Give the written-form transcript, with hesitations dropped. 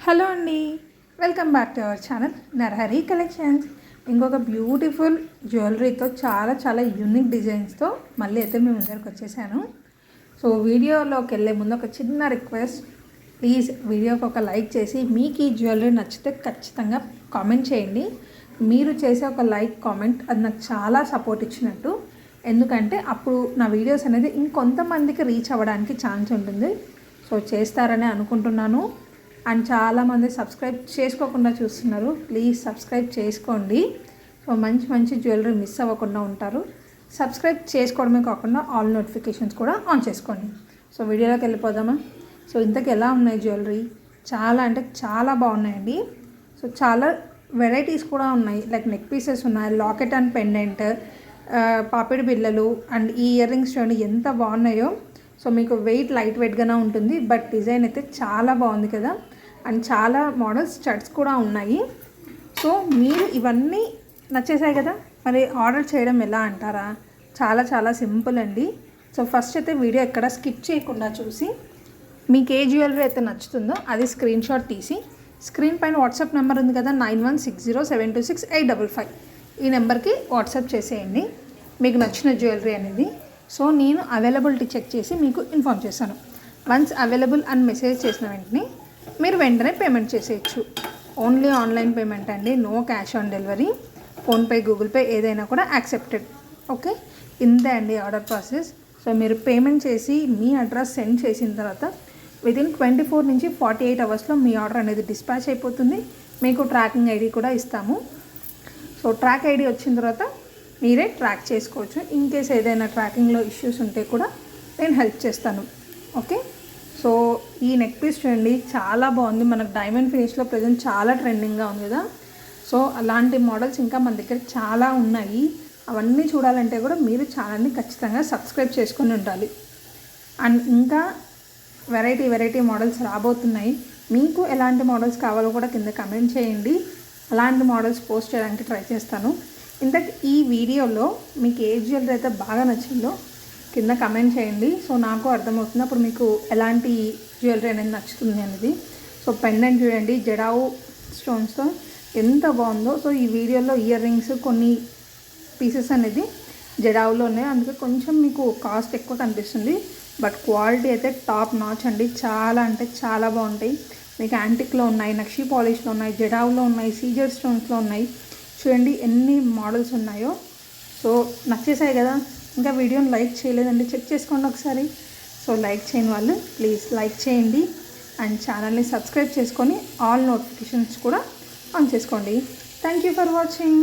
Hello అండి, welcome back to our channel Narahari collections. ఇంకొక beautiful జ్యువెలరీతో చాలా యూనిక్ డిజైన్స్తో మళ్ళీ అయితే మేము ముందరికి వచ్చేసాను. సో వీడియోలోకి వెళ్ళే ముందు ఒక చిన్న రిక్వెస్ట్, ప్లీజ్ వీడియోకి ఒక లైక్ చేసి మీకు ఈ జ్యువెలరీ నచ్చితే ఖచ్చితంగా కామెంట్ చేయండి. మీరు చేసే ఒక లైక్ కామెంట్ అది నాకు చాలా సపోర్ట్ ఇచ్చినట్టు. ఎందుకంటే అప్పుడు నా వీడియోస్ అనేది ఇంకొంతమందికి రీచ్ అవ్వడానికి ఛాన్స్ ఉంటుంది. సో చేస్తారని అనుకుంటున్నాను. అండ్ చాలామంది సబ్స్క్రైబ్ చేసుకోకుండా చూస్తున్నారు. ప్లీజ్ సబ్స్క్రైబ్ చేసుకోండి. సో మంచి జ్యువెలరీ మిస్ అవ్వకుండా ఉంటారు. సబ్స్క్రైబ్ చేసుకోవడమే కాకుండా ఆల్ నోటిఫికేషన్స్ కూడా ఆన్ చేసుకోండి. సో వీడియోలోకి వెళ్ళిపోదామా. సో ఇంతకు ఎలా ఉన్నాయి జ్యువెలరీ? చాలా బాగున్నాయండి. సో చాలా వెరైటీస్ కూడా ఉన్నాయి. లైక్ నెక్ పీసెస్ ఉన్నాయి, లాకెట్ అండ్ పెండెంట్, పాపిడి బిళ్ళలు అండ్ ఈ ఇయర్ రింగ్స్ చూడండి ఎంత బాగున్నాయో. సో మీకు లైట్ వెయిట్గానే ఉంటుంది, బట్ డిజైన్ అయితే చాలా బాగుంది కదా. అండ్ చాలా మోడల్స్ స్టడ్స్ కూడా ఉన్నాయి. సో మీరు ఇవన్నీ నచ్చేసాయి కదా, మరి ఆర్డర్ చేయడం ఎలా అంటారా? చాలా సింపుల్ అండి. సో ఫస్ట్ అయితే వీడియో ఎక్కడ స్కిప్ చేయకుండా చూసి మీకు ఏ జ్యువెలరీ అయితే నచ్చుతుందో అది స్క్రీన్ షాట్ తీసి స్క్రీన్ పైన వాట్సాప్ నెంబర్ ఉంది కదా 9160726855 ఈ నెంబర్కి వాట్సాప్ చేసేయండి మీకు నచ్చిన జ్యువెలరీ అనేది. సో నేను అవైలబిలిటీ చెక్ చేసి మీకు ఇన్ఫామ్ చేశాను. వన్స్ అవైలబుల్ అని మెసేజ్ చేసిన వెంటనే మీరు వెంటనే పేమెంట్ చేసేయచ్చు. ఓన్లీ ఆన్లైన్ పేమెంట్ అండి, no cash on delivery. PhonePe, Google Pay ఏదైనా కూడా యాక్సెప్టెడ్. ఓకే, ఇంతే అండి ఆర్డర్ ప్రాసెస్. సో మీరు పేమెంట్ చేసి మీ అడ్రస్ సెండ్ చేసిన తర్వాత వితిన్ 24 నుంచి 48 అవర్స్లో మీ ఆర్డర్ అనేది డిస్పాచ్ అయిపోతుంది. మీకు ట్రాకింగ్ ఐడి కూడా ఇస్తాము. సో ట్రాక్ ఐడి వచ్చిన తర్వాత మీరే ట్రాక్ చేసుకోవచ్చు. ఇన్ కేస్ ఏదైనా ట్రాకింగ్లో ఇష్యూస్ ఉంటే కూడా నేను హెల్ప్ చేస్తాను. ఓకే, సో ఈ నెక్ పీస్ చూడండి చాలా బాగుంది. మనకు డైమండ్ ఫినిష్లో ప్రజెంట్ చాలా ట్రెండింగ్గా ఉంది కదా. సో అలాంటి మోడల్స్ ఇంకా మన దగ్గర చాలా ఉన్నాయి. అవన్నీ చూడాలంటే కూడా మీరు ఛానల్ని ఖచ్చితంగా సబ్స్క్రైబ్ చేసుకొని ఉండాలి. అండ్ ఇంకా వెరైటీ మోడల్స్ రాబోతున్నాయి. మీకు ఎలాంటి మోడల్స్ కావాలో కూడా కింద కమెంట్ చేయండి. అలాంటి మోడల్స్ పోస్ట్ చేయడానికి ట్రై చేస్తాను. ఇంతకు ఈ వీడియోలో మీకు ఏ జ్యువెలరీ అయితే బాగా నచ్చిందో కింద కమెంట్ చేయండి. సో నాకు అర్థమవుతుంది అప్పుడు మీకు ఎలాంటి జ్యువెలరీ అనేది నచ్చుతుంది అనేది. సో పెండెంట్ చూడండి జడావు స్టోన్స్తో ఎంత బాగుందో. సో ఈ వీడియోలో ఇయర్ రింగ్స్ కొన్ని పీసెస్ అనేది జడావులో ఉన్నాయి, అందుకే కొంచెం మీకు కాస్ట్ ఎక్కువ కనిపిస్తుంది. బట్ క్వాలిటీ అయితే టాప్ నాచ్ అండి. చాలా బాగుంటాయి. మీకు యాంటిక్లో ఉన్నాయి, నక్షి పాలిష్లో ఉన్నాయి, జడావులో ఉన్నాయి, సీజర్ స్టోన్స్లో ఉన్నాయి. చూడండి ఎన్ని మోడల్స్ ఉన్నాయో. సో నచ్చేసాయి కదా. ఇంకా వీడియోని లైక్ చేయలేదండి, చెక్ చేసుకోండి ఒకసారి. సో లైక్ చేయని వాళ్ళు ప్లీజ్ లైక్ చేయండి. అండ్ ఛానల్ని సబ్స్క్రైబ్ చేసుకొని ఆల్ నోటిఫికేషన్స్ కూడా ఆన్ చేసుకోండి. Thank you for watching.